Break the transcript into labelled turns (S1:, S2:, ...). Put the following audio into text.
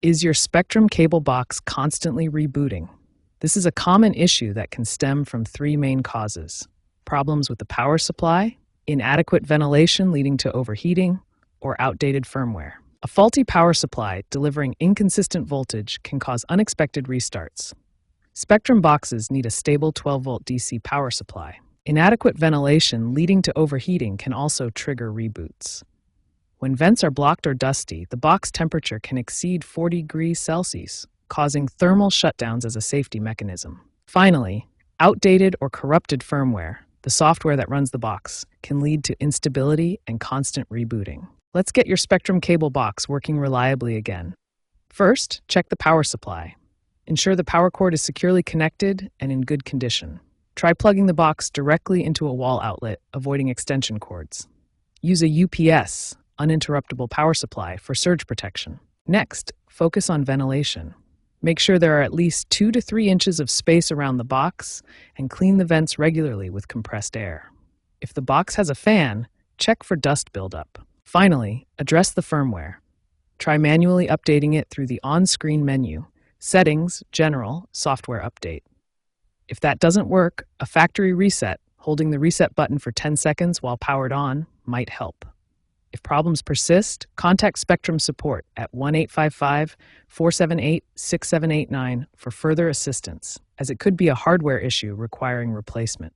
S1: Is your Spectrum cable box constantly rebooting? This is a common issue that can stem from three main causes: problems with the power supply, inadequate ventilation leading to overheating, or outdated firmware. A faulty power supply delivering inconsistent voltage can cause unexpected restarts. Spectrum boxes need a stable 12-volt DC power supply. Inadequate ventilation leading to overheating can also trigger reboots. When vents are blocked or dusty, the box temperature can exceed 40 degrees Celsius, causing thermal shutdowns as a safety mechanism. Finally, outdated or corrupted firmware, the software that runs the box, can lead to instability and constant rebooting. Let's get your Spectrum cable box working reliably again. First, check the power supply. Ensure the power cord is securely connected and in good condition. Try plugging the box directly into a wall outlet, avoiding extension cords. Use a UPS, uninterruptible power supply, for surge protection. Next, focus on ventilation. Make sure there are at least 2 to 3 inches of space around the box and clean the vents regularly with compressed air. If the box has a fan, check for dust buildup. Finally, address the firmware. Try manually updating it through the on-screen menu, Settings, General, Software Update. If that doesn't work, a factory reset, holding the reset button for 10 seconds while powered on, might help. If problems persist, contact Spectrum support at 1-855-478-6789 for further assistance, as it could be a hardware issue requiring replacement.